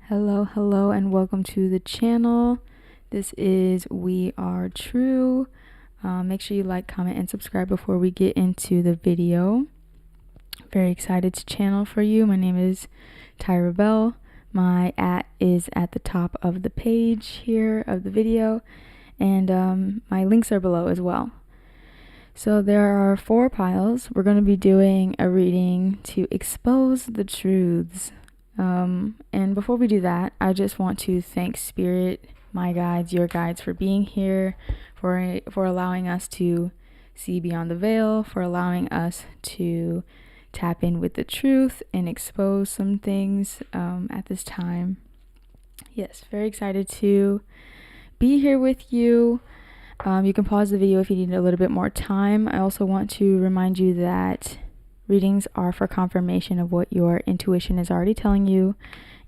Hello, and welcome to the channel. This is We Are True. Make sure you like, comment, and subscribe before we get into the video. Very excited to channel for you. My name is Tyra Bell. My @ is at the top of the page here of the video, and my links are below as well. So there are 4 piles. We're going to be doing a reading to expose the truths. And before we do that, I just want to thank Spirit, my guides, your guides, for being here, for allowing us to see beyond the veil, for allowing us to tap in with the truth and expose some things at this time. Yes, very excited to be here with you. You can pause the video if you need a little bit more time. I also want to remind you that readings are for confirmation of what your intuition is already telling you,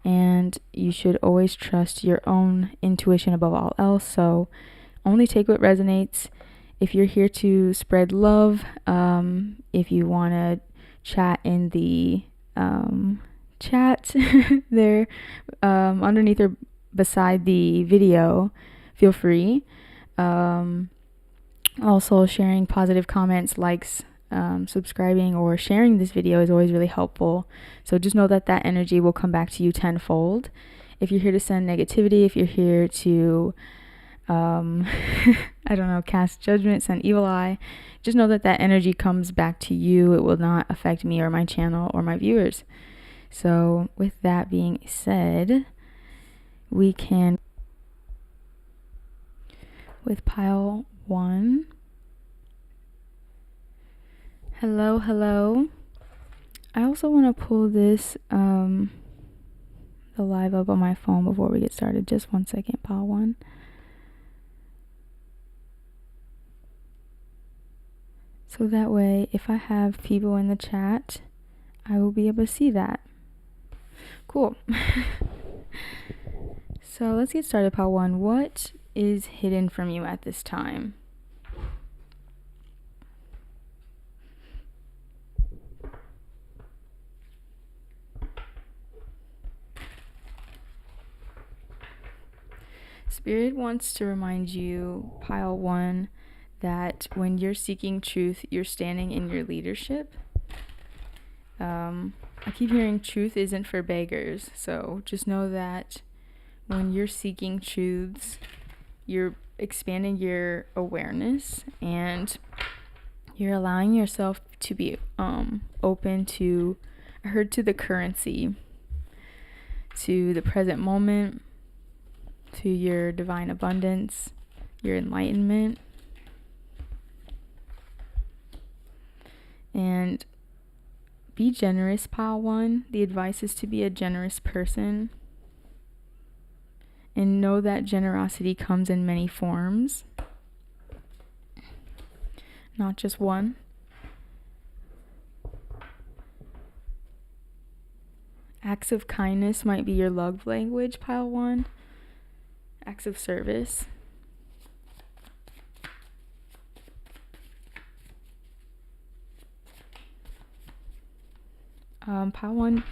and you should always trust your own intuition above all else. So only take what resonates. If you're here to spread love, if you want to chat in the chat there underneath or beside the video, feel free. Also, sharing positive comments, likes, subscribing, or sharing this video is always really helpful. So just know that that energy will come back to you tenfold. If you're here to send negativity, if you're here to cast judgment, send evil eye, just know that that energy comes back to you. It will not affect me or my channel or my viewers. So with that being said, we can with pile 1. Hello. I also want to pull this the live up on my phone before we get started. Just 1 second, pile 1. So that way, if I have people in the chat, I will be able to see that. Cool. So let's get started, pile 1. What is hidden from you at this time? Spirit wants to remind you, pile 1, that when you're seeking truth, you're standing in your leadership. I keep hearing truth isn't for beggars, so just know that when you're seeking truths, you're expanding your awareness and you're allowing yourself to be open to, I heard, to the currency, to the present moment, to your divine abundance, your enlightenment. And be generous, pile 1. The advice is to be a generous person. And know that generosity comes in many forms, not just one. Acts of kindness might be your love language, pile 1. Acts of service. Pile 1,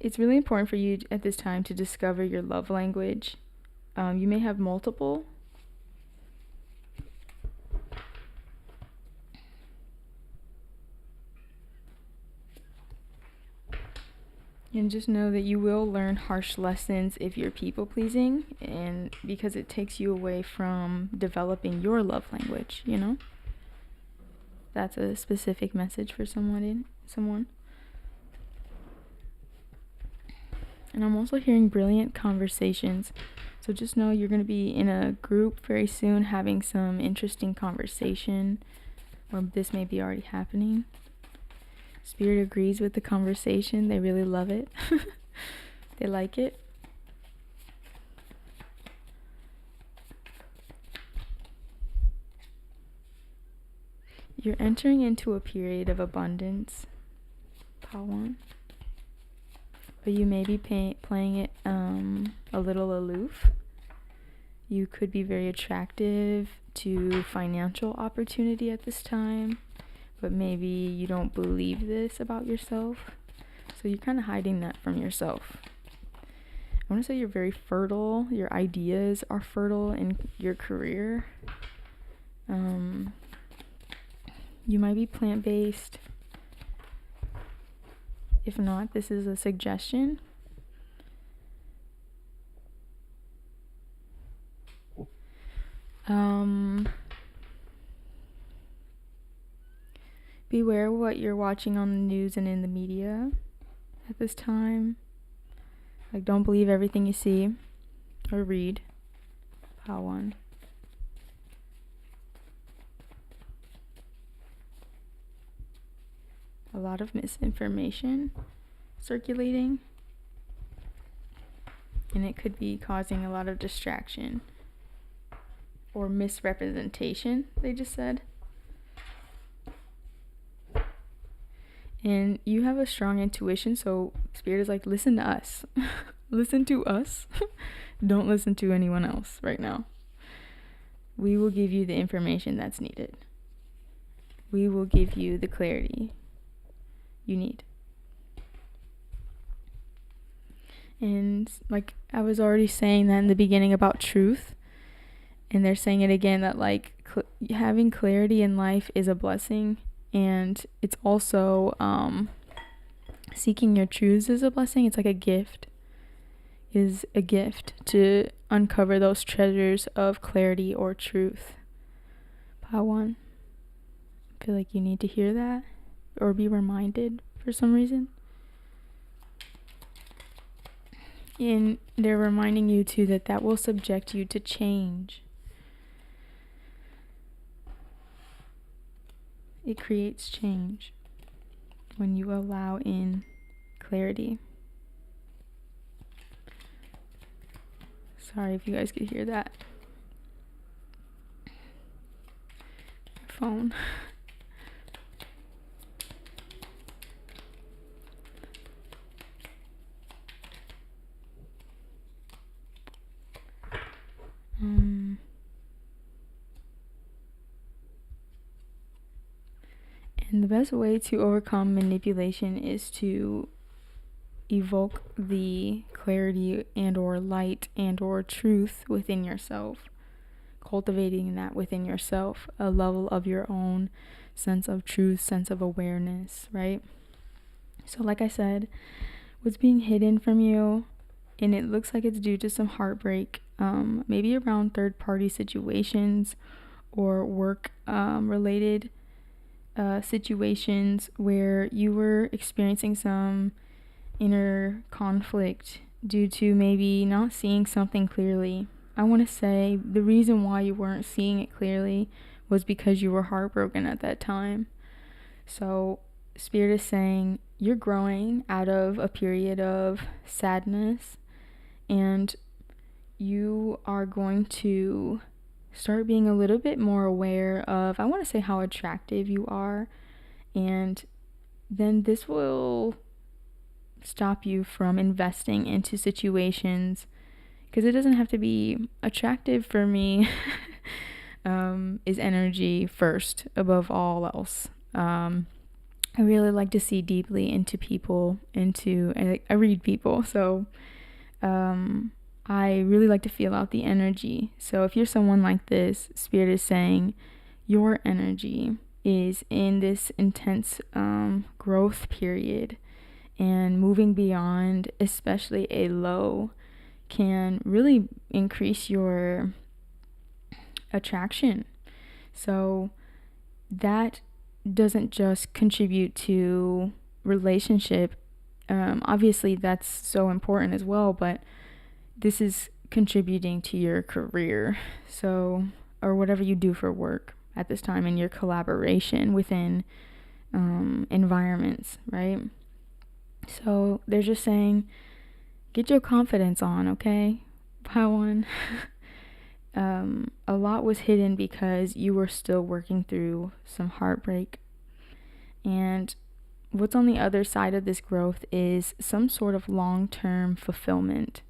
it's really important for you at this time to discover your love language. You may have multiple. And just know that you will learn harsh lessons if you're people pleasing, and because it takes you away from developing your love language, you know? That's a specific message for someone. And I'm also hearing brilliant conversations. So just know you're going to be in a group very soon having some interesting conversation, or this may be already happening. Spirit agrees with the conversation. They really love it. They like it. You're entering into a period of abundance, pile 1. But you may be playing it a little aloof. You could be very attractive to financial opportunity at this time, but maybe you don't believe this about yourself. So you're kind of hiding that from yourself. want to say you're very fertile. Your ideas are fertile in your career. You might be plant-based. If not, this is a suggestion. Beware what you're watching on the news and in the media at this time. Like, don't believe everything you see or read. Pile one. A lot of misinformation circulating, and it could be causing a lot of distraction or misrepresentation, they just said. And you have a strong intuition, so Spirit is like, listen to us. Listen to us. Don't listen to anyone else right now. We will give you the information that's needed. We will give you the clarity you need. And like I was already saying that in the beginning about truth, and they're saying it again, that like having clarity in life is a blessing, and it's also seeking your truths is a blessing. It's like a gift. Is a gift to uncover those treasures of clarity or truth. Pile one. I feel like you need to hear that or be reminded for some reason. And they're reminding you too that will subject you to change. It creates change when you allow in clarity. Sorry if you guys could hear that. My phone. And the best way to overcome manipulation is to evoke the clarity and or light and or truth within yourself. Cultivating that within yourself, a level of your own sense of truth, sense of awareness, right? So like I said, what's being hidden from you, and it looks like it's due to some heartbreak, maybe around third-party situations or work related situations where you were experiencing some inner conflict due to maybe not seeing something clearly. I want to say the reason why you weren't seeing it clearly was because you were heartbroken at that time. So Spirit is saying you're growing out of a period of sadness, and you are going to start being a little bit more aware of, I want to say, how attractive you are. And then this will stop you from investing into situations, because it doesn't have to be attractive. For me is energy first above all else. I really like to see deeply into people, I read people, so I really like to feel out the energy. So if you're someone like this, Spirit is saying your energy is in this intense growth period, and moving beyond, especially a low, can really increase your attraction. So that doesn't just contribute to relationship. Obviously that's so important as well, but this is contributing to your career, so, or whatever you do for work at this time, in your collaboration within environments, right? So they're just saying, get your confidence on, okay? Pile one. A lot was hidden because you were still working through some heartbreak. And what's on the other side of this growth is some sort of long-term fulfillment.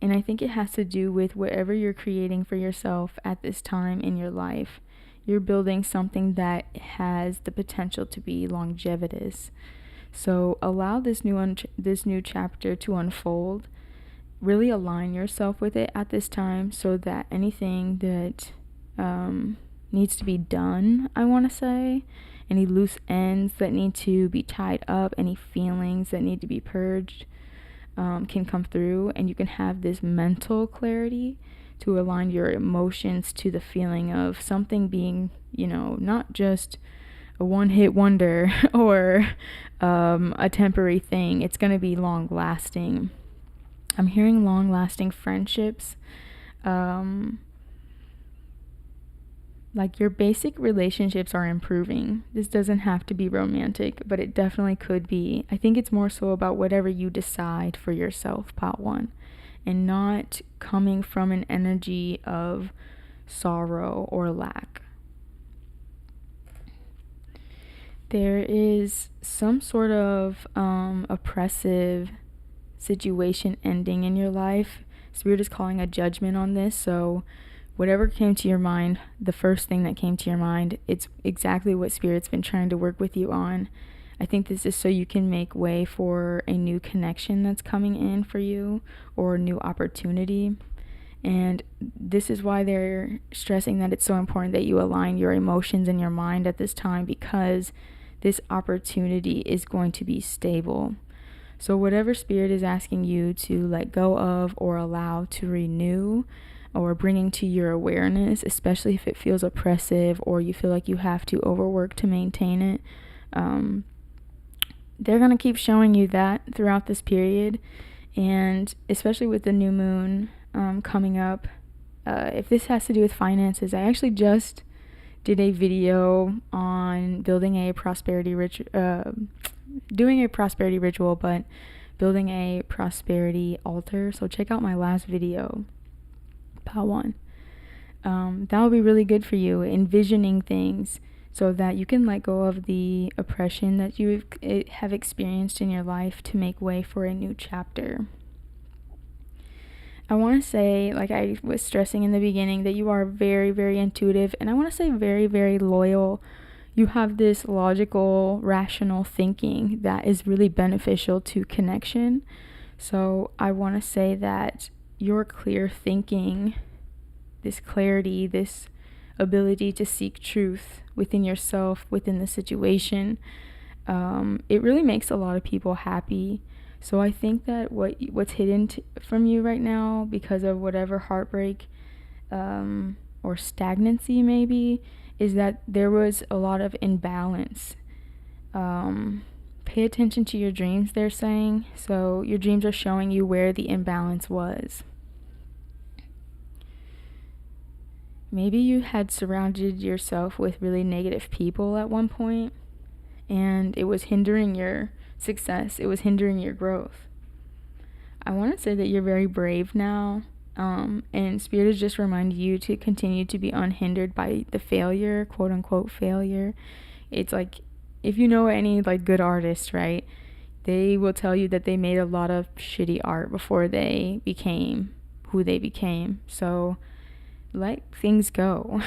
And I think it has to do with whatever you're creating for yourself at this time in your life. You're building something that has the potential to be longevitous. So allow this new chapter to unfold, really align yourself with it at this time, so that anything that needs to be done, I want to say, any loose ends that need to be tied up, any feelings that need to be purged, can come through, and you can have this mental clarity to align your emotions to the feeling of something being, not just a one-hit wonder or a temporary thing. It's going to be long-lasting. I'm hearing long-lasting friendships. Like your basic relationships are improving. This doesn't have to be romantic, but it definitely could be. I think it's more so about whatever you decide for yourself, pot one, and not coming from an energy of sorrow or lack. There is some sort of oppressive situation ending in your life. Spirit is calling a judgment on this, so whatever came to your mind, the first thing that came to your mind, it's exactly what Spirit's been trying to work with you on. I think this is so you can make way for a new connection that's coming in for you, or a new opportunity. And this is why they're stressing that it's so important that you align your emotions and your mind at this time, because this opportunity is going to be stable. So whatever Spirit is asking you to let go of or allow to renew, or bringing to your awareness, especially if it feels oppressive or you feel like you have to overwork to maintain it, they're going to keep showing you that throughout this period. And especially with the new moon coming up, if this has to do with finances, I actually just did a video on building a prosperity doing a prosperity ritual, but building a prosperity altar. So check out my last video, part one. That will be really good for you, envisioning things so that you can let go of the oppression that you have experienced in your life to make way for a new chapter. I want to say, like I was stressing in the beginning, that you are very, very intuitive, and I want to say very, very loyal. You have this logical, rational thinking that is really beneficial to connection. So I want to say that your clear thinking, this clarity, this ability to seek truth within yourself, within the situation, it really makes a lot of people happy. So I think that what's hidden from you right now, because of whatever heartbreak or stagnancy maybe, is that there was a lot of imbalance. Pay attention to your dreams, they're saying. So your dreams are showing you where the imbalance was. Maybe you had surrounded yourself with really negative people at one point, and it was hindering your success. It was hindering your growth. I want to say that you're very brave now, and Spirit is just reminding you to continue to be unhindered by the failure, quote unquote failure. It's like, if you know any like good artists, right, they will tell you that they made a lot of shitty art before they became who they became. So let things go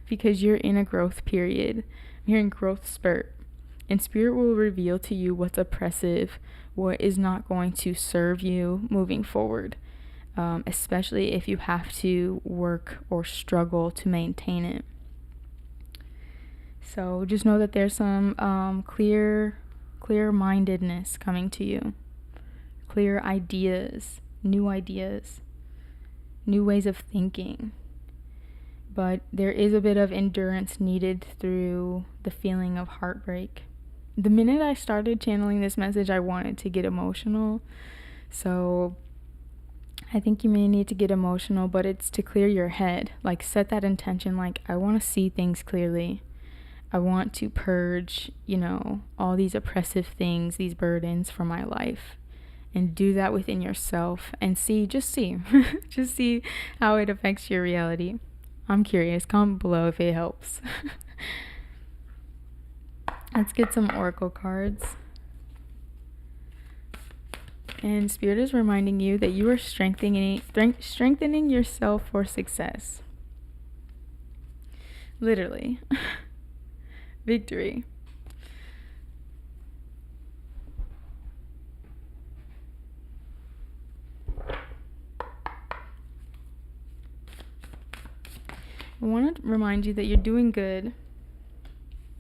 because you're in a growth period. I'm hearing growth spurt. And Spirit will reveal to you what's oppressive, what is not going to serve you moving forward, especially if you have to work or struggle to maintain it. So just know that there's some clear-mindedness coming to you. Clear ideas, new ways of thinking. But there is a bit of endurance needed through the feeling of heartbreak. The minute I started channeling this message, I wanted to get emotional. So I think you may need to get emotional, but it's to clear your head. Like, set that intention, like, I want to see things clearly. I want to purge, all these oppressive things, these burdens from my life. And do that within yourself and just see how it affects your reality. I'm curious. Comment below if it helps. Let's get some oracle cards. And Spirit is reminding you that you are strengthening yourself for success. Literally. Victory. I want to remind you that you're doing good.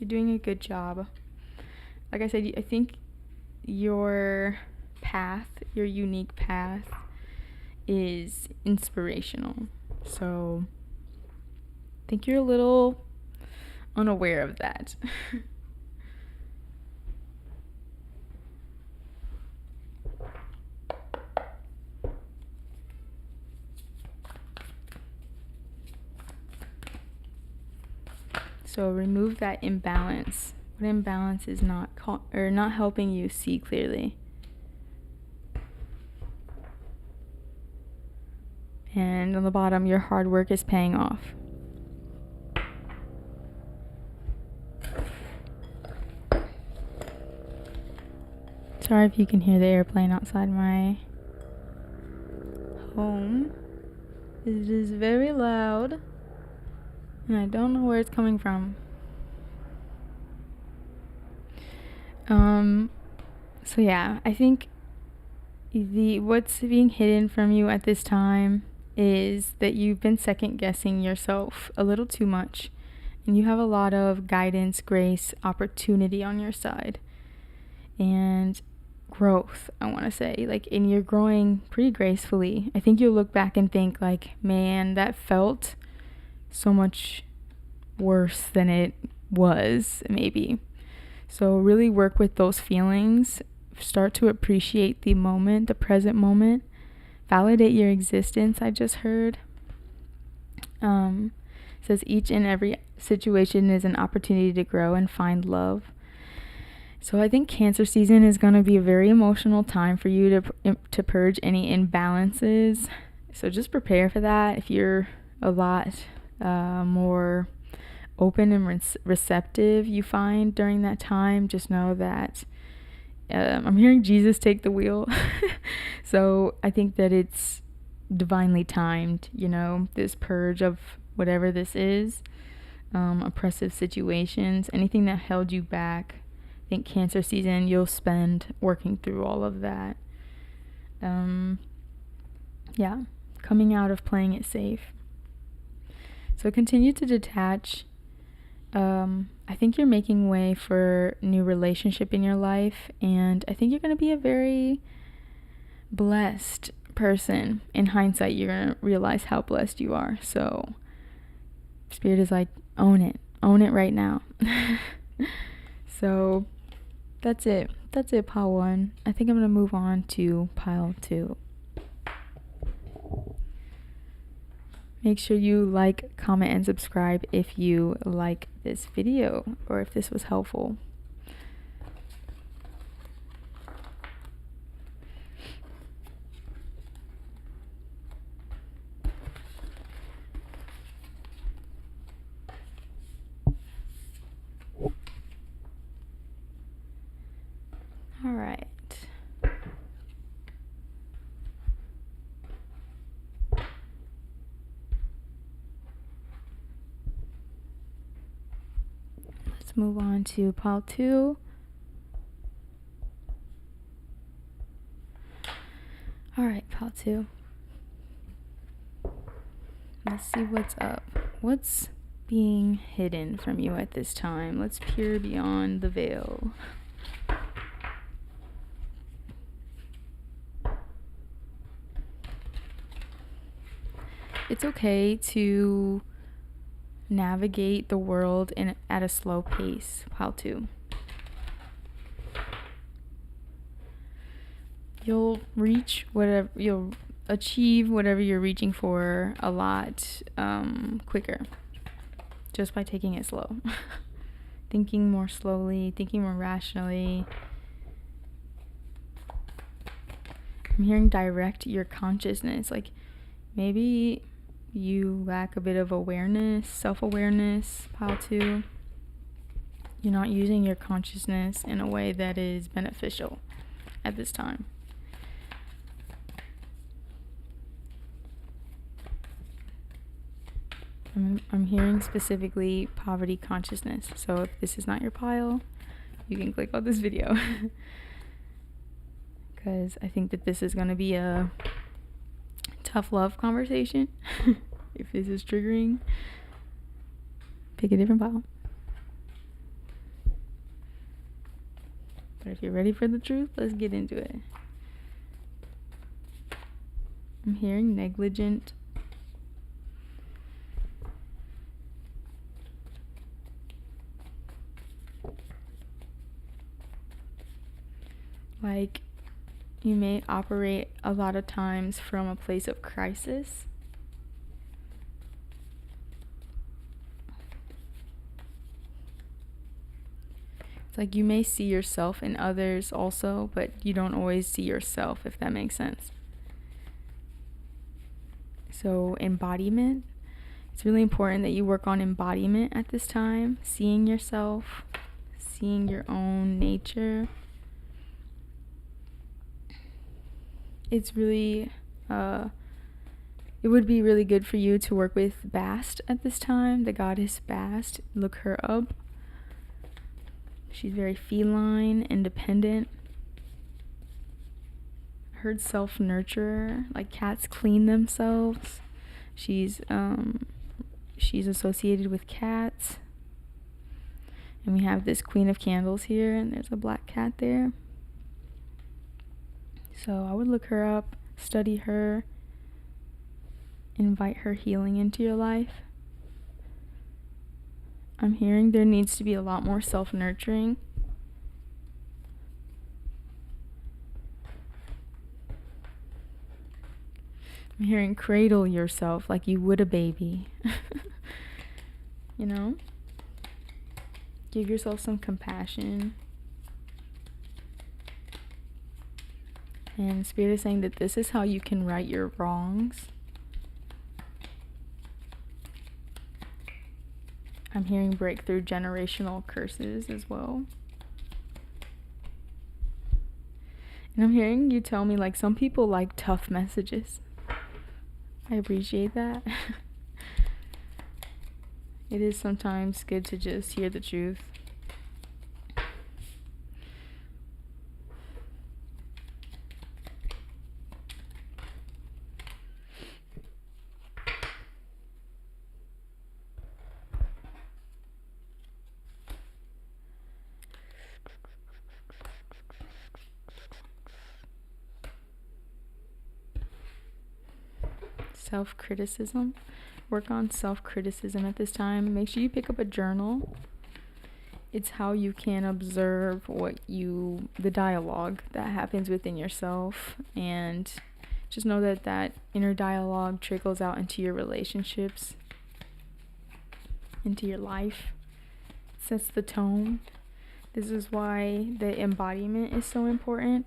You're doing a good job. Like I said, I think your path, your unique path, is inspirational. So I think you're a little unaware of that. So remove that imbalance. What imbalance is not helping you see clearly. And on the bottom, your hard work is paying off. Sorry if you can hear the airplane outside my home. It is very loud, and I don't know where it's coming from. So yeah, I think what's being hidden from you at this time is that you've been second guessing yourself a little too much, and you have a lot of guidance, grace, opportunity on your side, and growth, I want to say, and you're growing pretty gracefully. I think you'll look back and think man, that felt so much worse than it was, maybe. So really work with those feelings. Start to appreciate the moment, the present moment. Validate your existence, I just heard. It says each and every situation is an opportunity to grow and find love. So I think Cancer season is going to be a very emotional time for you to purge any imbalances. So just prepare for that. If you're a lot more open and receptive, you find during that time, just know that I'm hearing Jesus take the wheel. So I think that it's divinely timed, this purge of whatever this is, oppressive situations, anything that held you back. I think Cancer season, you'll spend working through all of that. Coming out of playing it safe. So continue to detach. I think you're making way for new relationship in your life, and I think you're going to be a very blessed person. In hindsight, you're going to realize how blessed you are. So Spirit is own it right now. So that's it, pile 1. I think I'm going to move on to pile 2. Make sure you like, comment, and subscribe if you like this video or if this was helpful. All right. Let's move on to pile 2. All right, pile 2. Let's see what's up. What's being hidden from you at this time? Let's peer beyond the veil. It's okay to navigate the world at a slow pace, pile 2. You'll achieve whatever you're reaching for a lot quicker just by taking it slow. Thinking more slowly, thinking more rationally. I'm hearing direct your consciousness. Maybe you lack a bit of awareness, self-awareness, pile 2. You're not using your consciousness in a way that is beneficial at this time. I'm hearing specifically poverty consciousness. So if this is not your pile, you can click on this video. Because I think that this is going to be a tough love conversation. If this is triggering. pick a different pile. But if you're ready for the truth, let's get into it. I'm hearing negligent. Like, you may operate a lot of times from a place of crisis. It's like you may see yourself in others also, but you don't always see yourself, if that makes sense. So embodiment, it's really important that you work on embodiment at this time, seeing yourself, seeing your own nature. It's really, it would be really good for you to work with Bast at this time, the goddess Bast. Look her up. She's very feline, independent. I heard self-nurturer, like cats clean themselves. She's associated with cats. And we have this Queen of Candles here, and there's a black cat there. So I would look her up, study her, invite her healing into your life. I'm hearing there needs to be a lot more self-nurturing. I'm hearing cradle yourself like you would a baby. You know? Give yourself some compassion. And Spirit is saying that this is how you can right your wrongs. I'm hearing breakthrough generational curses as well. And I'm hearing you tell me, like, some people like tough messages. I appreciate that. It is sometimes good to just hear the truth. Self-criticism. Work on self-criticism at this time. Make sure you pick up a journal. It's how you can observe the dialogue that happens within yourself, and just know that that inner dialogue trickles out into your relationships, into your life, sets the tone. This is why the embodiment is so important.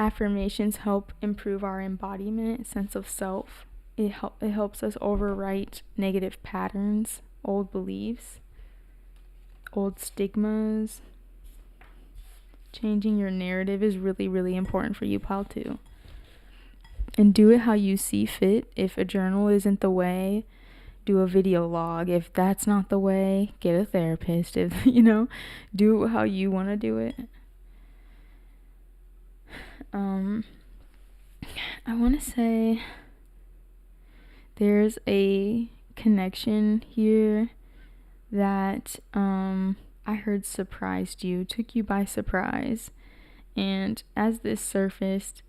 Affirmations help improve our embodiment, sense of self. It helps us overwrite negative patterns, old beliefs, old stigmas. Changing your narrative is really, really important for you, Pile 2. And do it how you see fit. If a journal isn't the way, do a video log. If that's not the way, get a therapist. If, do it how you want to do it. I want to say there's a connection here that I heard surprised you, took you by surprise. And as this surfaced,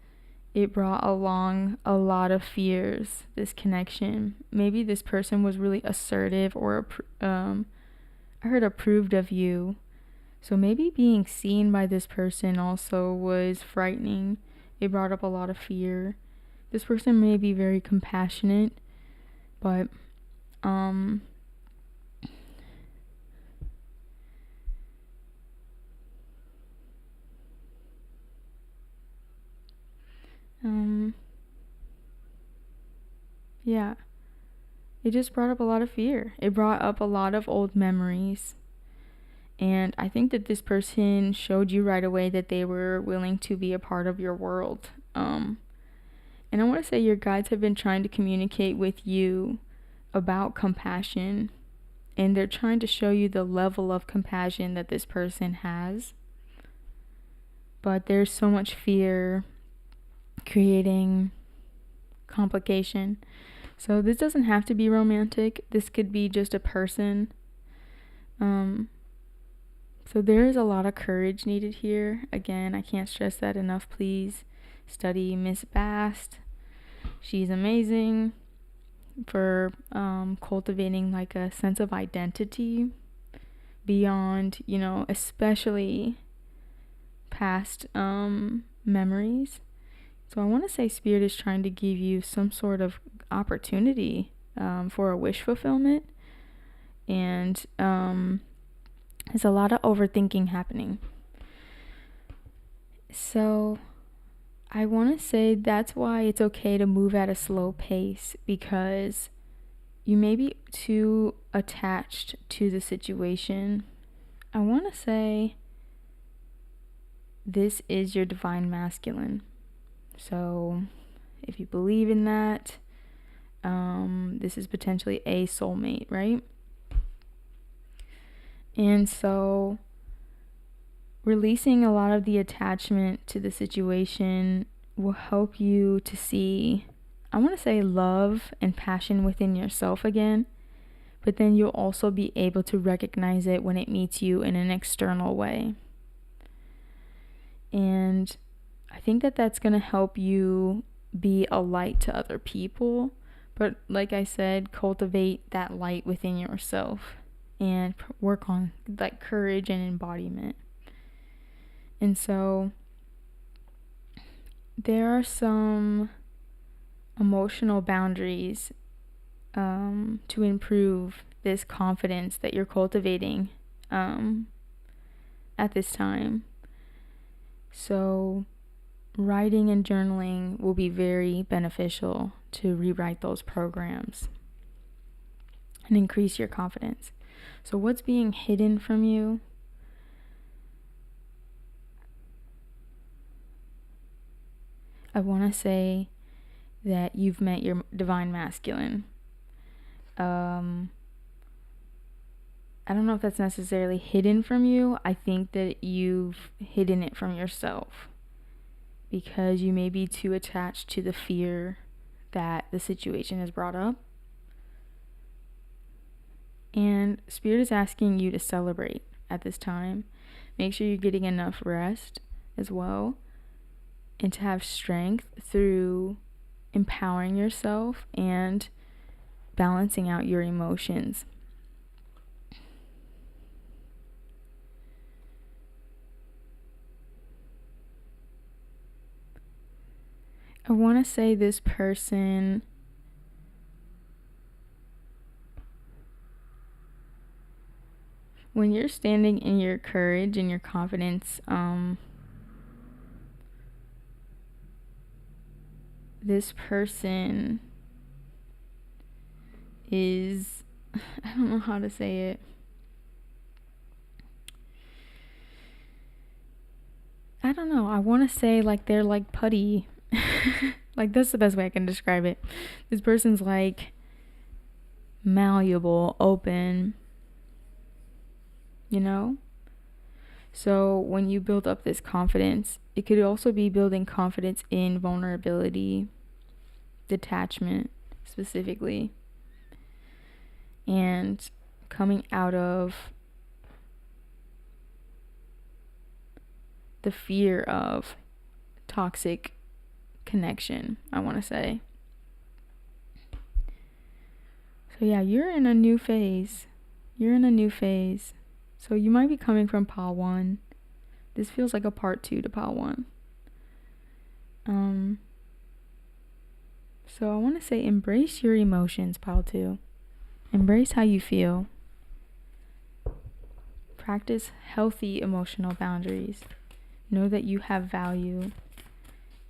it brought along a lot of fears, this connection. Maybe this person was really assertive, or I heard approved of you. So maybe being seen by this person also was frightening. It brought up a lot of fear. This person may be very compassionate, but yeah, it just brought up a lot of fear. It brought up a lot of old memories. And I think that this person showed you right away that they were willing to be a part of your world. And I want to say your guides have been trying to communicate with you about compassion. And they're trying to show you the level of compassion that this person has. But there's so much fear creating complication. So this doesn't have to be romantic. This could be just a person. So there is a lot of courage needed here. Again, I can't stress that enough. Please study Miss Bast. She's amazing for cultivating like a sense of identity beyond, especially past memories. So I want to say Spirit is trying to give you some sort of opportunity for a wish fulfillment. And there's a lot of overthinking happening. So I want to say that's why it's okay to move at a slow pace, because you may be too attached to the situation. I want to say this is your divine masculine. So if you believe in that, this is potentially a soulmate, right? And so releasing a lot of the attachment to the situation will help you to see, I want to say, love and passion within yourself again, but then you'll also be able to recognize it when it meets you in an external way. And I think that that's going to help you be a light to other people, but like I said, cultivate that light within yourself and work on like courage and embodiment. And so there are some emotional boundaries to improve this confidence that you're cultivating at this time. So writing and journaling will be very beneficial to rewrite those programs and increase your confidence. So what's being hidden from you? I want to say that you've met your divine masculine. I don't know if that's necessarily hidden from you. I think that you've hidden it from yourself because you may be too attached to the fear that the situation has brought up. And Spirit is asking you to celebrate at this time. Make sure you're getting enough rest as well, and to have strength through empowering yourself and balancing out your emotions. I want to say this person when you're standing in your courage and your confidence, this person is, I don't know how to say it. I don't know. I want to say like they're like putty. Like that's the best way I can describe it. This person's like malleable, open, So when you build up this confidence, it could also be building confidence in vulnerability, detachment specifically, and coming out of the fear of toxic connection, I want to say. So yeah, you're in a new phase. So you might be coming from pile 1. This feels like a part 2 to pile 1. So I want to say embrace your emotions, pile 2. Embrace how you feel. Practice healthy emotional boundaries. Know that you have value,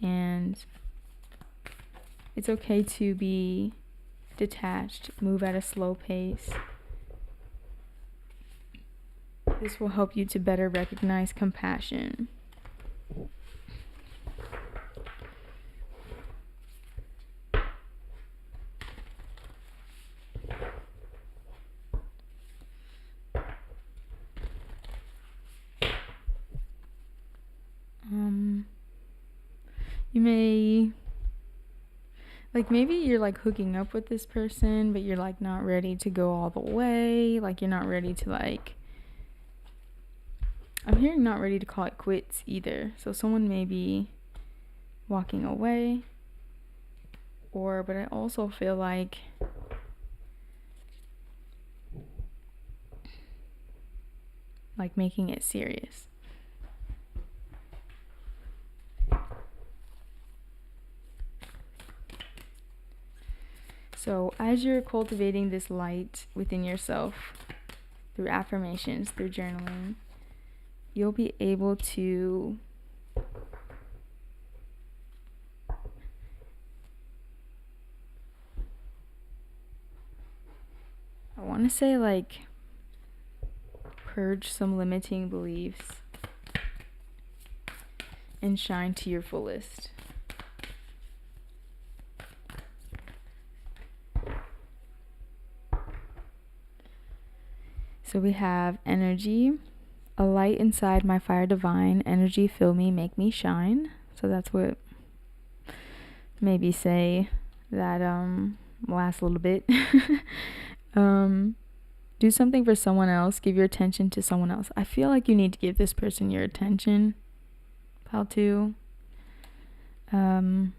and it's okay to be detached. Move at a slow pace. This will help you to better recognize compassion. You may Like maybe you're like hooking up with this person, but you're like not ready to go all the way. Like you're not ready to like, I'm hearing not ready to call it quits either. So someone may be walking away, but I also feel like making it serious. So as you're cultivating this light within yourself through affirmations, through journaling, you'll be able to I want to say like purge some limiting beliefs and shine to your fullest. So we have energy, a light inside my fire divine, energy fill me, make me shine. So that's what maybe say that last little bit. Do something for someone else, give your attention to someone else. I feel like you need to give this person your attention. Pile 2. The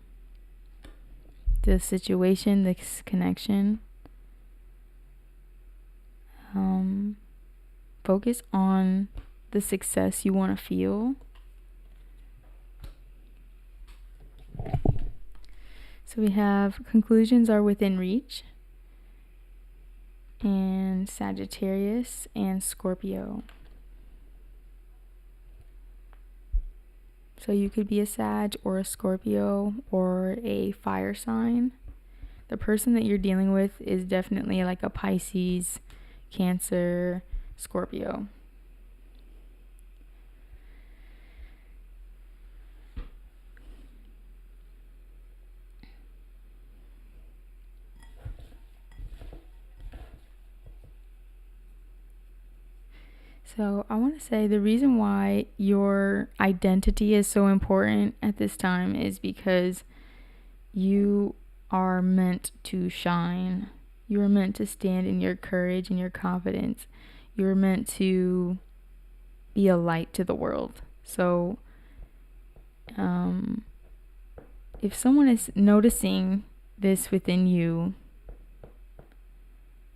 situation, this connection. Focus on the success you want to feel. So we have conclusions are within reach, and Sagittarius and Scorpio. So you could be a Sag or a Scorpio or a fire sign. The person that you're dealing with is definitely like a Pisces, Cancer, Scorpio. So I want to say the reason why your identity is so important at this time is because you are meant to shine. You are meant to stand in your courage and your confidence. You are meant to be a light to the world. So if someone is noticing this within you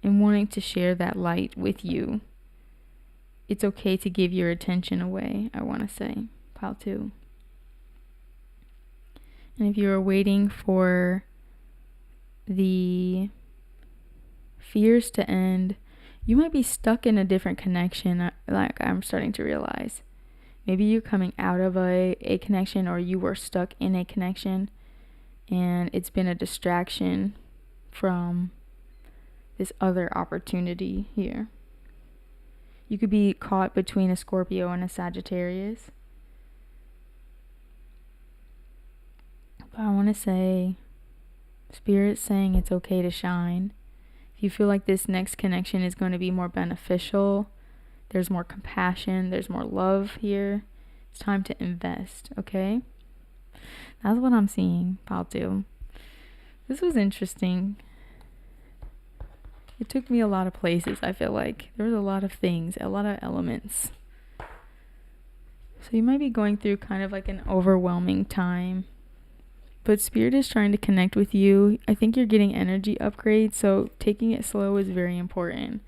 and wanting to share that light with you, it's okay to give your attention away, I want to say. Pile 2. And if you're waiting for the fears to end, you might be stuck in a different connection, like I'm starting to realize. Maybe you're coming out of a connection, or you were stuck in a connection and it's been a distraction from this other opportunity here. You could be caught between a Scorpio and a Sagittarius. But I want to say, Spirit's saying it's okay to shine. If you feel like this next connection is going to be more beneficial, there's more compassion, there's more love here, it's time to invest, okay? That's what I'm seeing, Pile 2. This was interesting. It took me a lot of places, I feel like. There was a lot of things, a lot of elements. So you might be going through kind of like an overwhelming time. But Spirit is trying to connect with you. I think you're getting energy upgrades, so taking it slow is very important.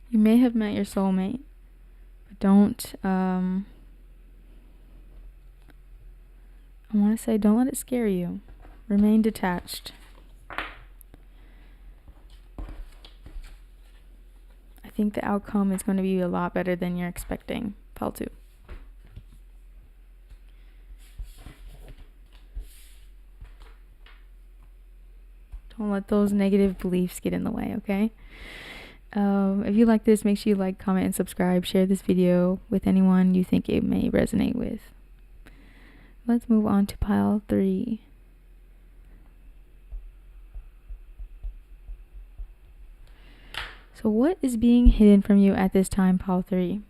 You may have met your soulmate, but don't, I want to say, don't let it scare you. Remain detached. I think the outcome is going to be a lot better than you're expecting. Pile 2. Don't let those negative beliefs get in the way, okay? If you like this, make sure you like, comment, and subscribe. Share this video with anyone you think it may resonate with. Let's move on to Pile 3. So what is being hidden from you at this time, Pile 3?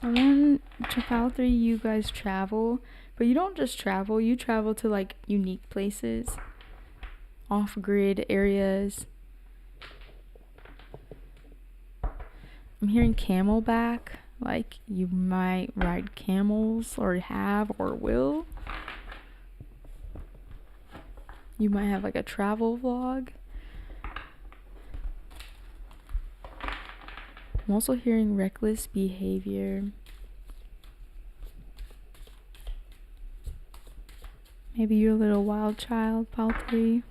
Pile 3, you guys travel, but you don't just travel, you travel to like unique places, off-grid areas. I'm hearing camelback, like you might ride camels or have or will. You might have like a travel vlog. I'm also hearing reckless behavior. Maybe you're a little wild child, Pile 3.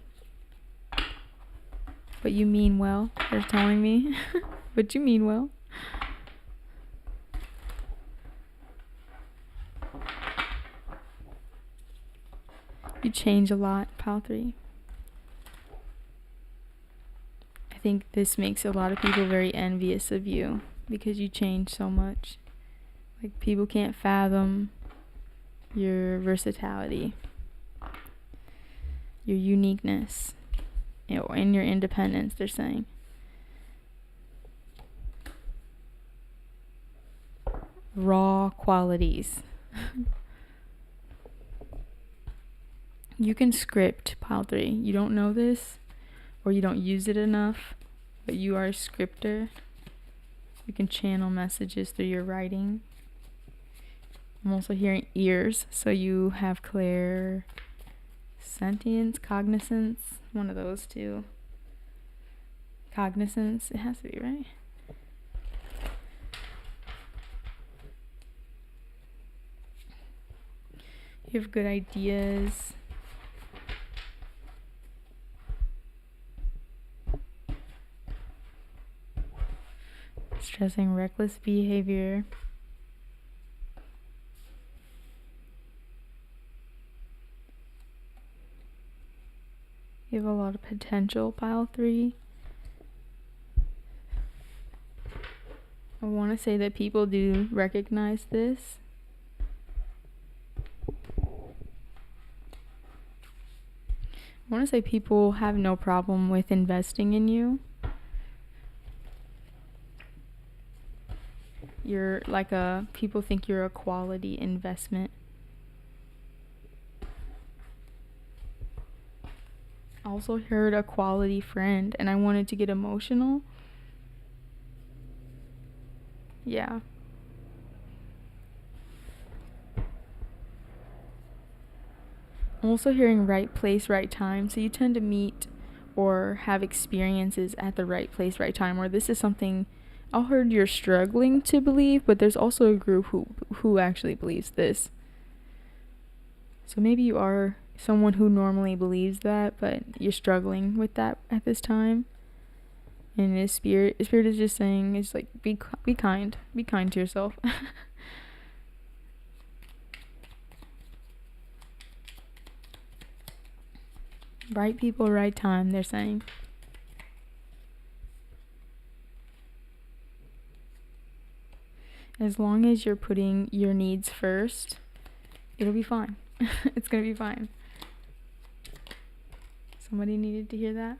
But you mean well, they're telling me. But you mean well. You change a lot, Pile 3. I think this makes a lot of people very envious of you because you change so much. Like, people can't fathom your versatility, your uniqueness, and your independence, they're saying. Raw qualities. You can script, Pile 3. You don't know this, or you don't use it enough, but you are a scripter. You can channel messages through your writing. I'm also hearing ears, so you have clairsentience, cognizance, one of those two. Cognizance, it has to be, right? You have good ideas. Stressing reckless behavior. You have a lot of potential, Pile 3. I want to say that people do recognize this. I want to say people have no problem with investing in you. You're like people think you're a quality investment. I also heard a quality friend, and I wanted to get emotional. Yeah. I'm also hearing right place, right time. So you tend to meet or have experiences at the right place, right time, or this is something I heard you're struggling to believe, but there's also a group who actually believes this. So maybe you are someone who normally believes that, but you're struggling with that at this time. And his spirit is just saying, it's like, be kind to yourself. Right people, right time, they're saying. As long as you're putting your needs first, it'll be fine. It's gonna be fine. Somebody needed to hear that.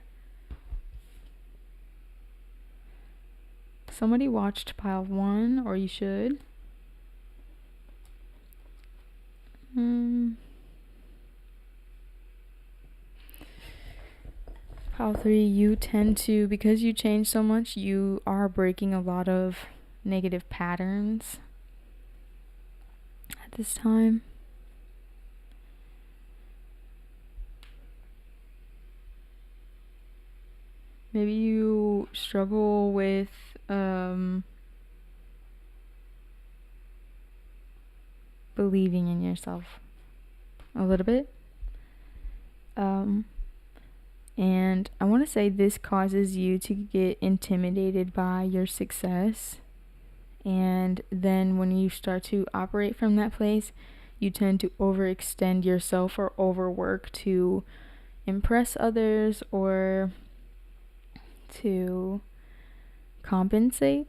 Somebody watched Pile 1, or you should. Pile 3, you tend to, because you change so much, you are breaking a lot of negative patterns at this time. Maybe you struggle with believing in yourself a little bit. And I want to say this causes you to get intimidated by your success. And then when you start to operate from that place, you tend to overextend yourself or overwork to impress others or to compensate.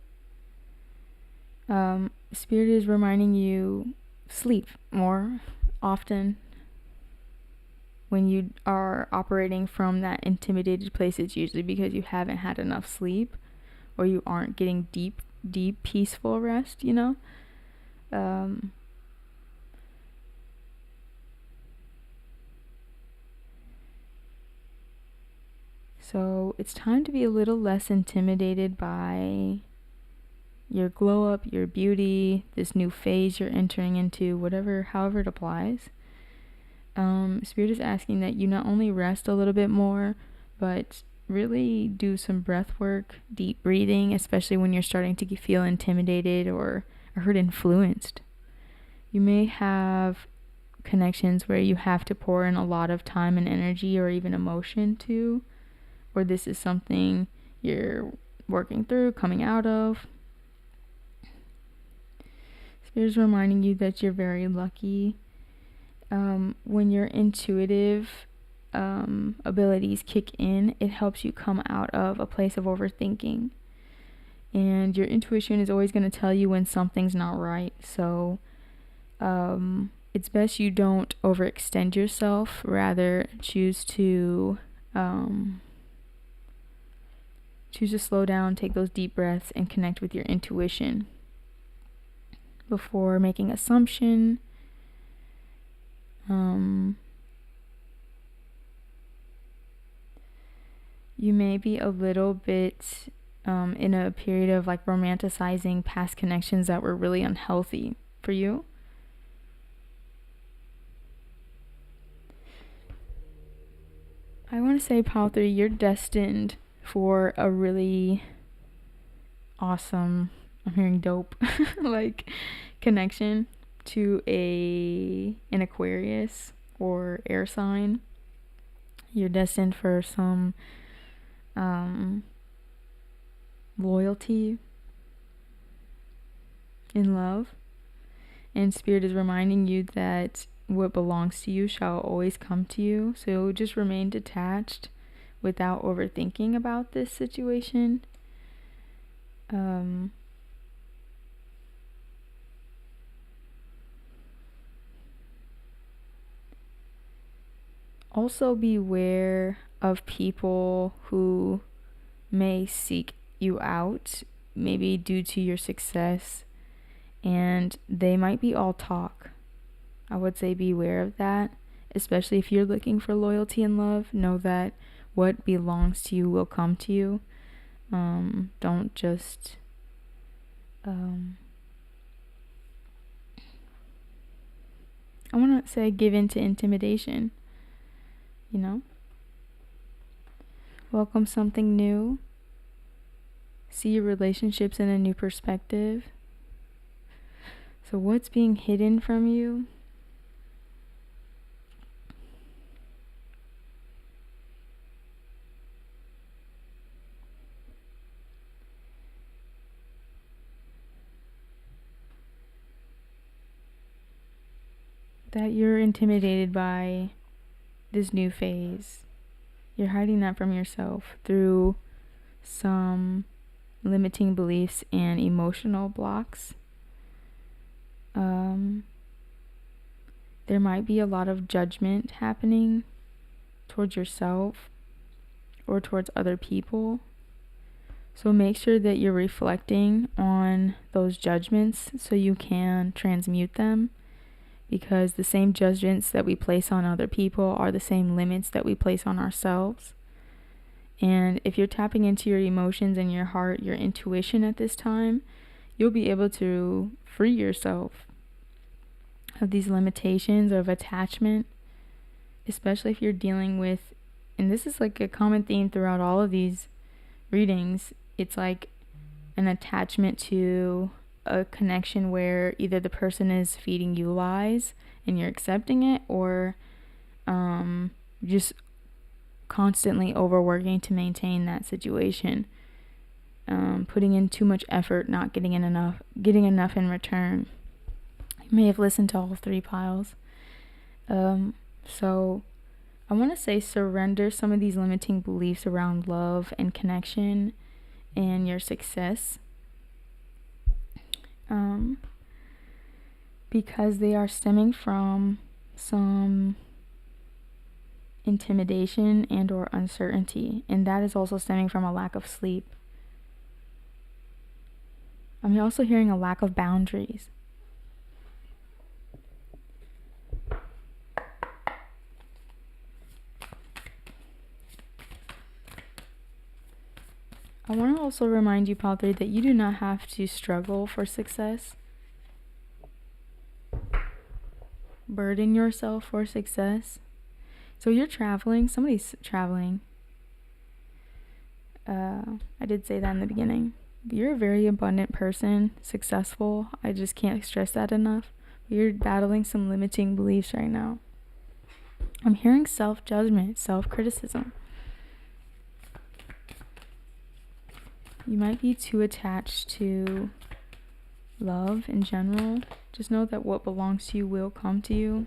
Spirit is reminding you, sleep more often. When you are operating from that intimidated place, it's usually because you haven't had enough sleep or you aren't getting deep, peaceful rest, you know? So it's time to be a little less intimidated by your glow up, your beauty, this new phase you're entering into, however it applies. Spirit is asking that you not only rest a little bit more, but really do some breath work, deep breathing, especially when you're starting to feel intimidated or hurt, influenced. You may have connections where you have to pour in a lot of time and energy or even emotion to, or this is something you're working through, coming out of. Spirit is reminding you that you're very lucky. When your intuitive abilities kick in, it helps you come out of a place of overthinking. And your intuition is always going to tell you when something's not right. So it's best you don't overextend yourself. Rather, choose to slow down, take those deep breaths, and connect with your intuition before making assumption. You may be a little bit in a period of like romanticizing past connections that were really unhealthy for you. I want to say, Pile 3, you're destined for a really awesome, I'm hearing dope, like connection to an Aquarius or air sign. You're destined for some loyalty in love, and Spirit is reminding you that what belongs to you shall always come to you. So just remain detached without overthinking about this situation. Also beware of people who may seek you out, maybe due to your success, and they might be all talk. I would say beware of that, especially if you're looking for loyalty and love. Know that what belongs to you will come to you. Don't just I want to say give in to intimidation, welcome something new, see your relationships in a new perspective. So what's being hidden from you? That you're intimidated by this new phase. You're hiding that from yourself through some limiting beliefs and emotional blocks. There might be a lot of judgment happening towards yourself or towards other people. So make sure that you're reflecting on those judgments so you can transmute them, because the same judgments that we place on other people are the same limits that we place on ourselves. And if you're tapping into your emotions and your heart, your intuition at this time, you'll be able to free yourself of these limitations of attachment, especially if you're dealing with, and this is like a common theme throughout all of these readings, it's like an attachment to a connection where either the person is feeding you lies and you're accepting it, or just constantly overworking to maintain that situation, putting in too much effort, not getting enough in return. You may have listened to all 3 piles. So I want to say surrender some of these limiting beliefs around love and connection and your success, because they are stemming from some intimidation and or uncertainty, and that is also stemming from a lack of sleep. I'm also hearing a lack of boundaries. I want to also remind you, pile 3, that you do not have to struggle for success. Burden yourself for success. So you're traveling. Somebody's traveling. I did say that in the beginning. You're a very abundant person, successful. I just can't stress that enough. You're battling some limiting beliefs right now. I'm hearing self-judgment, self-criticism. You might be too attached to love in general. Just know that what belongs to you will come to you.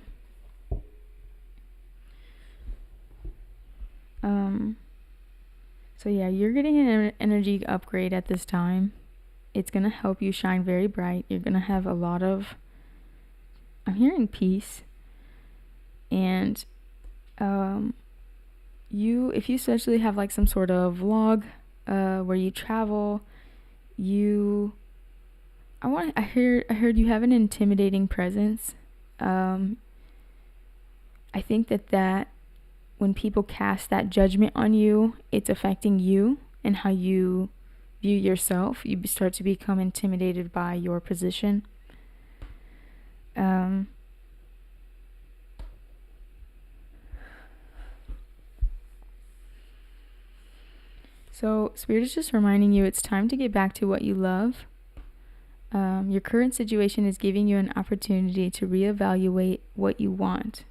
So yeah, you're getting an energy upgrade at this time. It's going to help you shine very bright. You're going to have a lot of, I'm hearing peace. And if you especially have like some sort of vlog where you travel, I heard you have an intimidating presence. I think that when people cast that judgment on you, it's affecting you and how you view yourself. You start to become intimidated by your position. So Spirit is just reminding you it's time to get back to what you love. Your current situation is giving you an opportunity to reevaluate what you want.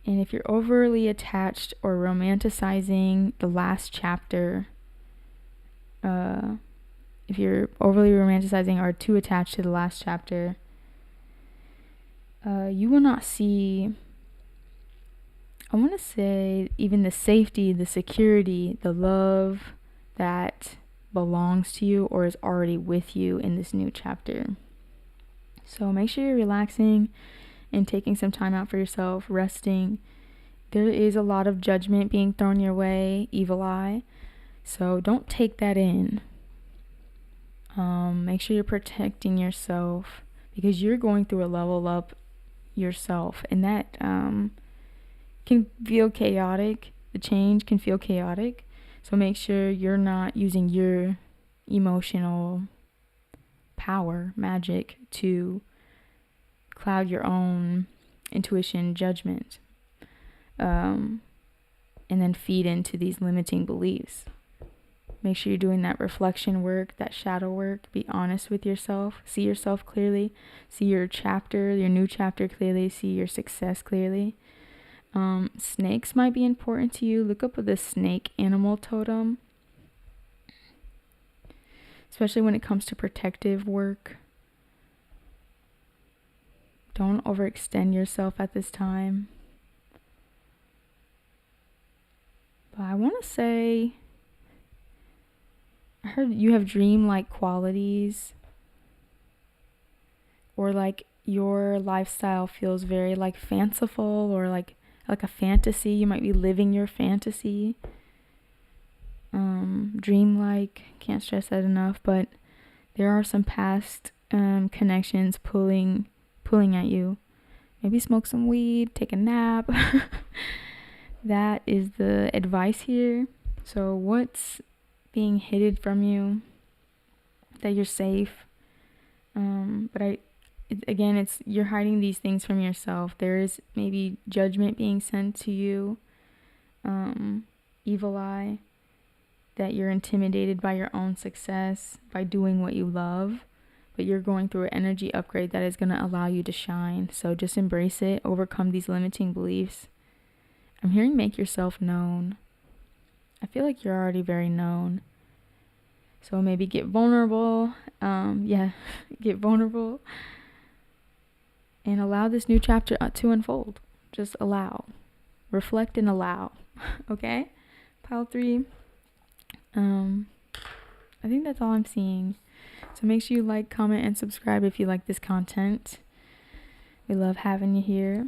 And if you're overly attached or romanticizing the last chapter, if you're overly romanticizing or too attached to the last chapter, you will not see, I want to say, even the safety, the security, the love that belongs to you or is already with you in this new chapter. So make sure you're relaxing and taking some time out for yourself, resting. There is a lot of judgment being thrown your way, evil eye. So don't take that in. Make sure you're protecting yourself because you're going through a level up yourself, and that can feel chaotic. The change can feel chaotic. So make sure you're not using your emotional power, magic, to cloud your own intuition, judgment, and then feed into these limiting beliefs. Make sure you're doing that reflection work, that shadow work. Be honest with yourself. See yourself clearly. See your new chapter clearly. See your success clearly. Snakes might be important to you. Look up the snake animal totem, especially when it comes to protective work. Don't overextend yourself at this time. But I want to say, I heard you have dream-like qualities, or like your lifestyle feels very like fanciful, or like a fantasy. You might be living your fantasy. Dream-like, can't stress that enough, but there are some past connections pulling at you. Maybe smoke some weed, take a nap. That is the advice here. So what's being hidden from you? That you're safe. But you're hiding these things from yourself. There is maybe judgment being sent to you. Evil eye. That you're intimidated by your own success, by doing what you love. But you're going through an energy upgrade that is going to allow you to shine. So just embrace it. Overcome these limiting beliefs. I'm hearing make yourself known. I feel like you're already very known. So maybe get vulnerable. Get vulnerable. And allow this new chapter to unfold. Just allow. Reflect and allow. Okay? Pile 3. I think that's all I'm seeing. So make sure you like, comment, and subscribe if you like this content. We love having you here.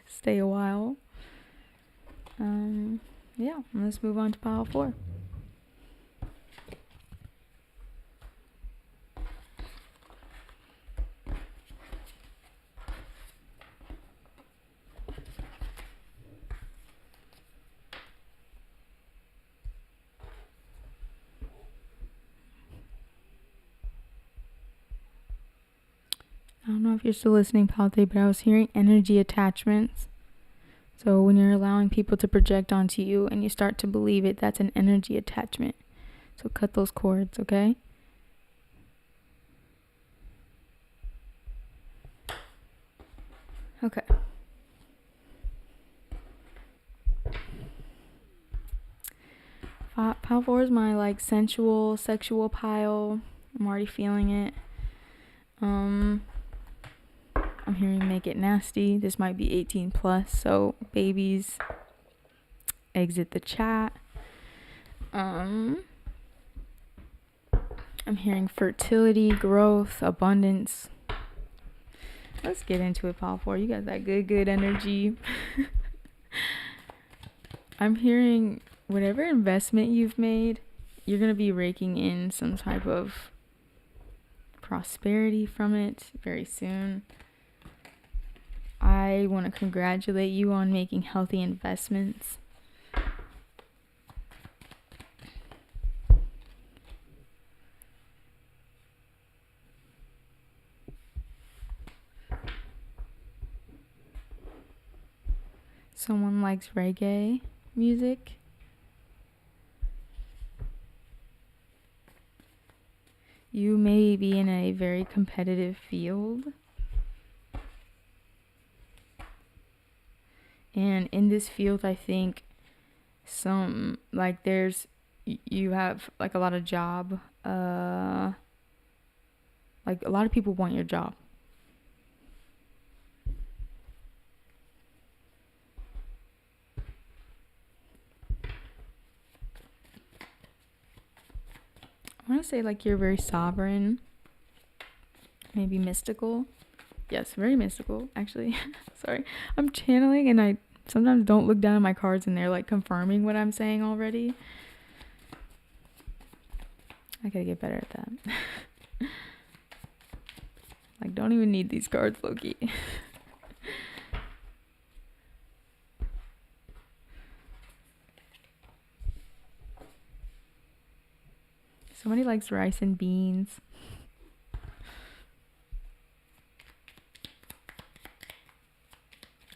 Stay a while. Let's move on to pile 4. know if you're still listening, Palte, but I was hearing energy attachments. So when you're allowing people to project onto you and you start to believe it, that's an energy attachment. So cut those cords, okay? Okay. Pile 4 is my like sensual, sexual pile. I'm already feeling it. I'm hearing make it nasty. This might be 18 plus, so babies, exit the chat. I'm hearing fertility, growth, abundance. Let's get into it, Pile 4. You got that good energy. I'm hearing whatever investment you've made, you're going to be raking in some type of prosperity from it very soon. I want to congratulate you on making healthy investments. Someone likes reggae music. You may be in a very competitive field. And in this field, I think you have like a lot of job, like a lot of people want your job. I want to say like you're very sovereign, maybe mystical. Yes, very mystical, actually. Sorry. I'm channeling and I sometimes don't look down at my cards and they're like confirming what I'm saying already. I gotta get better at that. Like, don't even need these cards, Loki. Somebody likes rice and beans.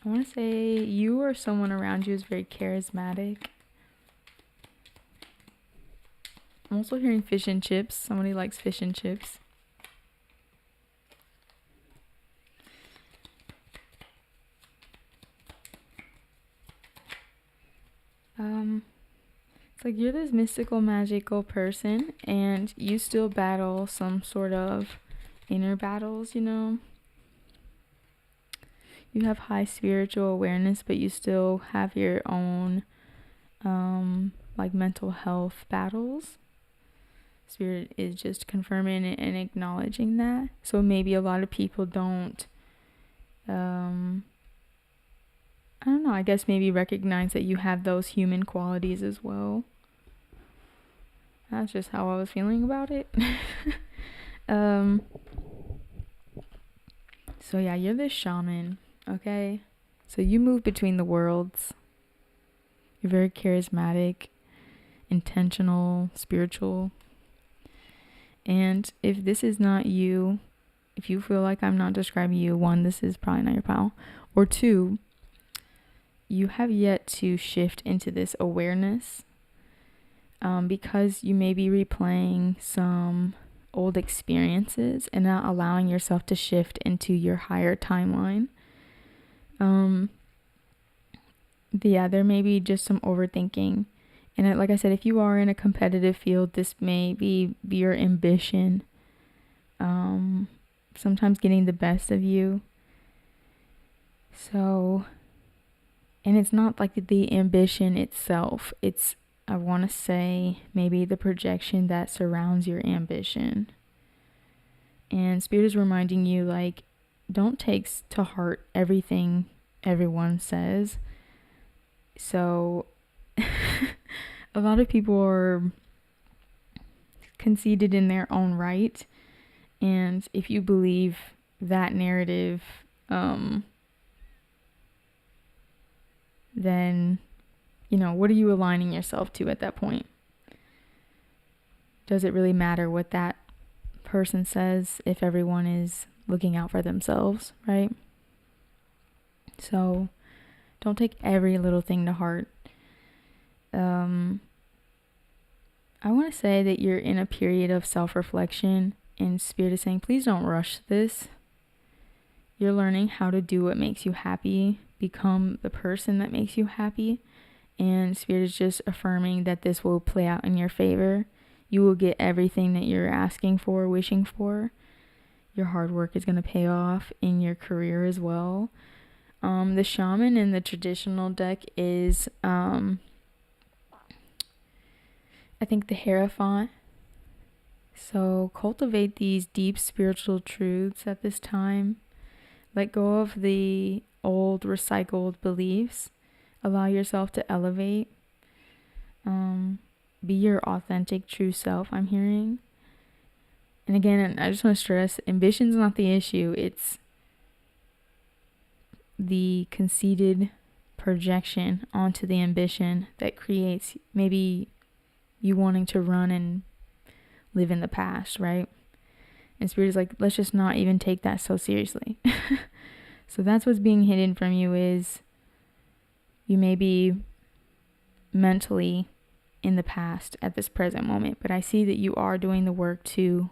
I want to say you or someone around you is very charismatic. I'm also hearing fish and chips. Somebody likes fish and chips. It's like you're this mystical, magical person and you still battle some sort of inner battles, you know? You have high spiritual awareness, but you still have your own like mental health battles. Spirit is just confirming it and acknowledging that. So maybe a lot of people don't I don't know, I guess maybe recognize that you have those human qualities as well. That's just how I was feeling about it. So yeah, you're this shaman, okay? So you move between the worlds. You're very charismatic, intentional, spiritual. And if this is not you, if you feel like I'm not describing you, 1, this is probably not your pile. Or 2, you have yet to shift into this awareness because you may be replaying some old experiences and not allowing yourself to shift into your higher timeline. Yeah, there may be just some overthinking. And like I said, if you are in a competitive field, this may be your ambition. Sometimes getting the best of you. So, and it's not like the ambition itself. It's, I want to say, maybe the projection that surrounds your ambition. And Spirit is reminding you, like, don't take to heart everything everyone says. So, a lot of people are conceited in their own right. And if you believe that narrative, then, you know, what are you aligning yourself to at that point? Does it really matter what that person says if everyone is looking out for themselves, right? So don't take every little thing to heart. I want to say that you're in a period of self-reflection, and Spirit is saying, please don't rush this. You're learning how to do what makes you happy, become the person that makes you happy, and Spirit is just affirming that this will play out in your favor. You will get everything that you're asking for, wishing for. Your hard work is going to pay off in your career as well. The shaman in the traditional deck is, I think, the Hierophant. So cultivate these deep spiritual truths at this time. Let go of the old recycled beliefs. Allow yourself to elevate. Be your authentic true self, I'm hearing. And again, I just want to stress, ambition's not the issue. It's the conceited projection onto the ambition that creates maybe you wanting to run and live in the past, right? And Spirit is like, let's just not even take that so seriously. So that's what's being hidden from you, is you may be mentally in the past at this present moment, but I see that you are doing the work to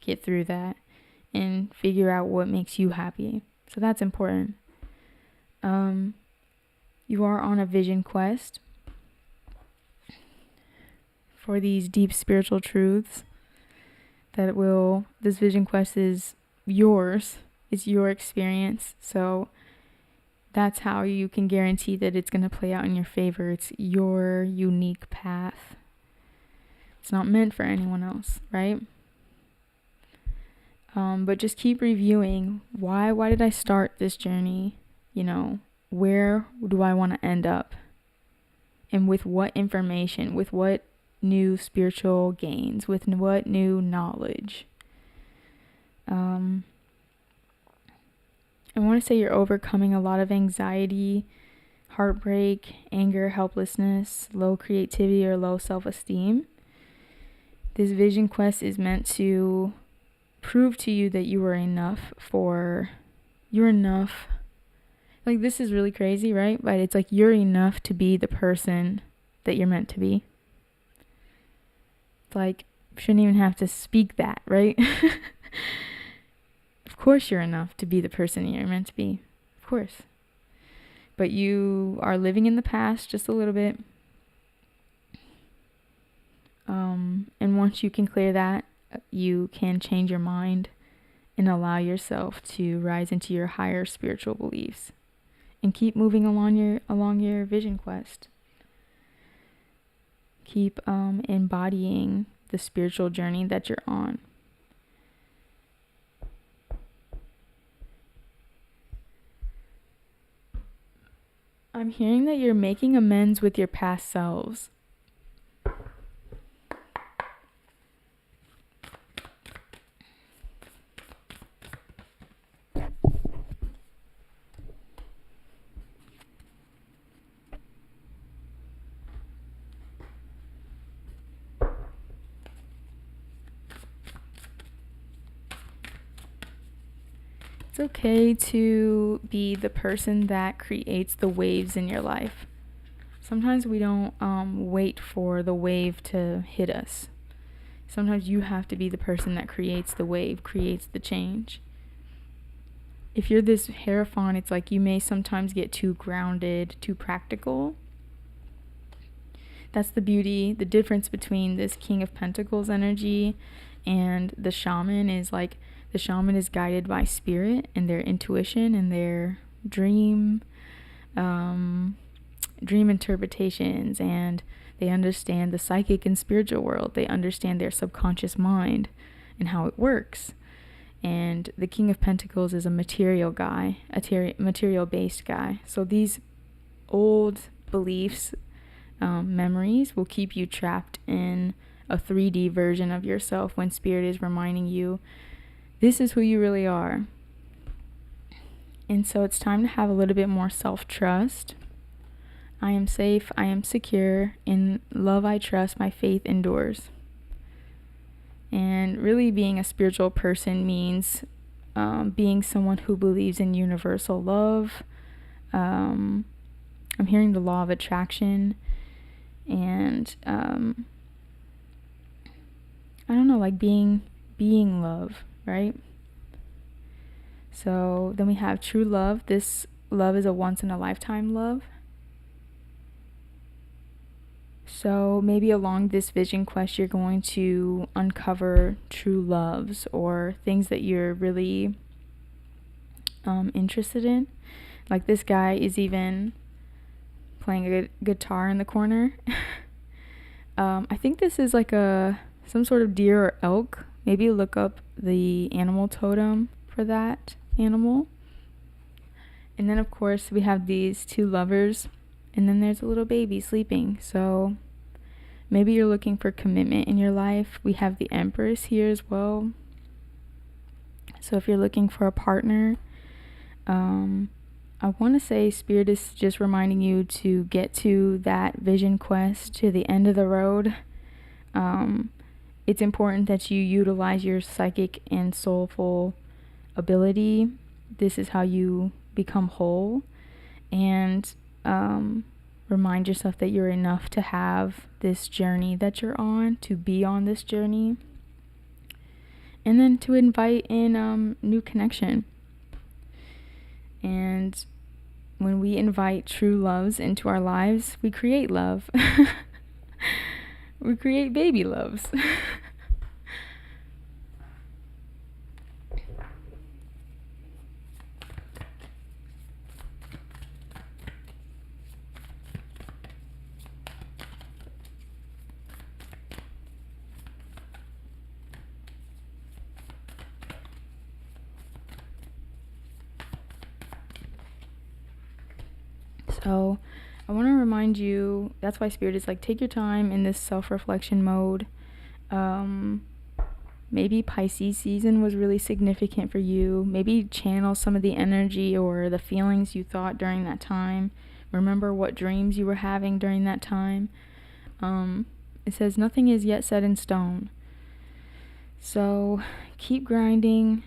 get through that and figure out what makes you happy. So that's important. You are on a vision quest for these deep spiritual truths this vision quest is yours. It's your experience. So that's how you can guarantee that it's going to play out in your favor. It's your unique path. It's not meant for anyone else, right? But just keep reviewing. Why did I start this journey? Where do I want to end up? And with what information? With what new spiritual gains? With what new knowledge? I want to say you're overcoming a lot of anxiety, heartbreak, anger, helplessness, low creativity, or low self-esteem. This vision quest is meant to prove to you that you are enough. You're enough. Like, this is really crazy, right? But it's like you're enough to be the person that you're meant to be. Like, shouldn't even have to speak that, right? Of course you're enough to be the person you're meant to be. Of course. But you are living in the past just a little bit. And once you can clear that, you can change your mind and allow yourself to rise into your higher spiritual beliefs and keep moving along your vision quest. Keep embodying the spiritual journey that you're on. I'm hearing that you're making amends with your past selves. It's okay to be the person that creates the waves in your life. Sometimes we don't wait for the wave to hit us. Sometimes you have to be the person that creates the wave, creates the change. If you're this Hierophant, it's like you may sometimes get too grounded, too practical. That's the beauty, the difference between this King of Pentacles energy and the shaman is like, the shaman is guided by spirit and their intuition and their dream interpretations, and they understand the psychic and spiritual world. They understand their subconscious mind and how it works. And the King of Pentacles is a material guy, a material-based guy. So these old beliefs, memories will keep you trapped in a 3D version of yourself when spirit is reminding you this is who you really are. And so it's time to have a little bit more self-trust. I am safe, I am secure, in love I trust, my faith endures. And really being a spiritual person means being someone who believes in universal love. I'm hearing the law of attraction, and I don't know, like being love, right? So then we have true love. This love is a once in a lifetime love. So maybe along this vision quest, you're going to uncover true loves or things that you're really interested in. Like this guy is even playing a guitar in the corner. I think this is like some sort of deer or elk. Maybe look up the animal totem for that animal. And then of course we have these two lovers, and then there's a little baby sleeping. So maybe you're looking for commitment in your life. We have the Empress here as well. So if you're looking for a partner, I want to say Spirit is just reminding you to get to that vision quest, to the end of the road. It's important that you utilize your psychic and soulful ability. This is how you become whole. And remind yourself that you're enough to have this journey that you're on, to be on this journey. And then to invite in new connection. And when we invite true loves into our lives, we create love. We create baby loves. So I want to remind you, that's why Spirit is like, take your time in this self-reflection mode. Maybe Pisces season was really significant for you. Maybe channel some of the energy or the feelings you thought during that time. Remember what dreams you were having during that time. It says nothing is yet set in stone. So keep grinding,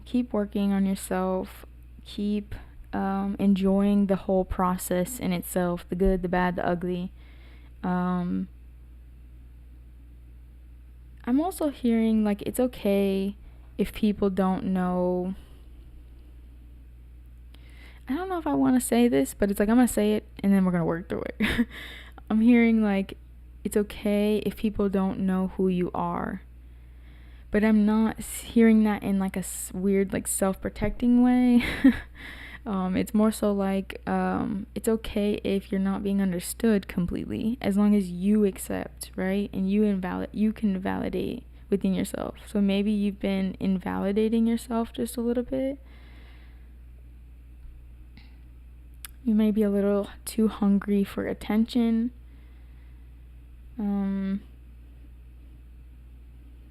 keep working on yourself, keep enjoying the whole process in itself, the good, the bad, the ugly. I'm also hearing like it's okay if people don't know. I don't know if I want to say this, but it's like I'm going to say it and then we're going to work through it. I'm hearing like it's okay if people don't know who you are. But I'm not hearing that in like a weird like self-protecting way. It's more so like it's okay if you're not being understood completely, as long as you accept, right? And you can validate within yourself. So maybe you've been invalidating yourself just a little bit. You may be a little too hungry for attention.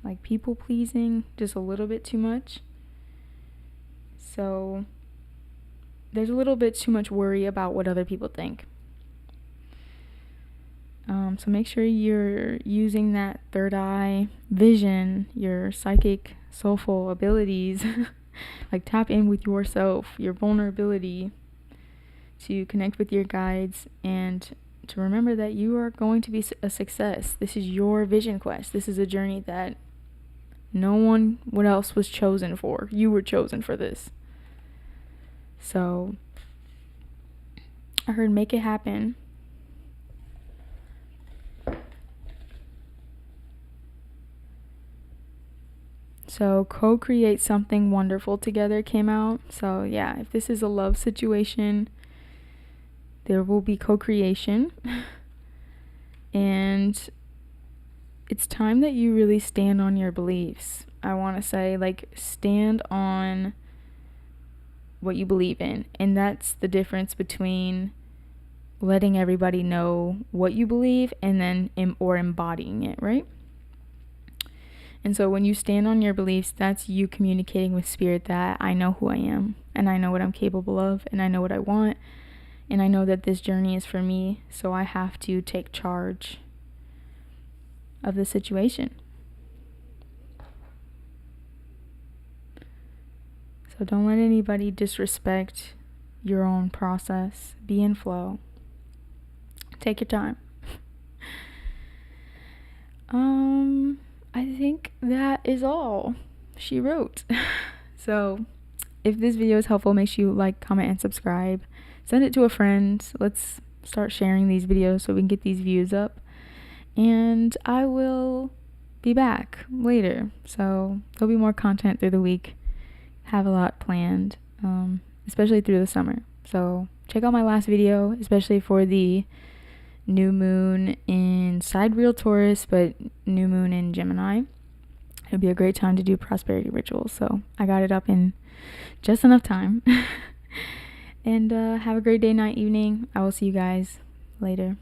Like people pleasing just a little bit too much. So there's a little bit too much worry about what other people think. So make sure you're using that third eye vision, your psychic, soulful abilities, like tap in with yourself, your vulnerability, to connect with your guides, and to remember that you are going to be a success. This is your vision quest. This is a journey that no one else was chosen for. You were chosen for this. So I heard make it happen. So co-create something wonderful together came out. So yeah, if this is a love situation, there will be co-creation. And it's time that you really stand on your beliefs. I want to say, like, stand on what you believe in. And that's the difference between letting everybody know what you believe and then or embodying it, right? And so when you stand on your beliefs, that's you communicating with Spirit that I know who I am, and I know what I'm capable of, and I know what I want, and I know that this journey is for me, so I have to take charge of the situation. So don't let anybody disrespect your own process. Be in flow. Take your time. I think that is all she wrote. So if this video is helpful, make sure you like, comment, and subscribe. Send it to a friend. Let's start sharing these videos so we can get these views up. And I will be back later. So there'll be more content through the week. Have a lot planned, especially through the summer. So check out my last video, especially for the new moon in sidereal Taurus, but new moon in Gemini. It'd be a great time to do prosperity rituals. So I got it up in just enough time. And have a great day, night, evening. I will see you guys later.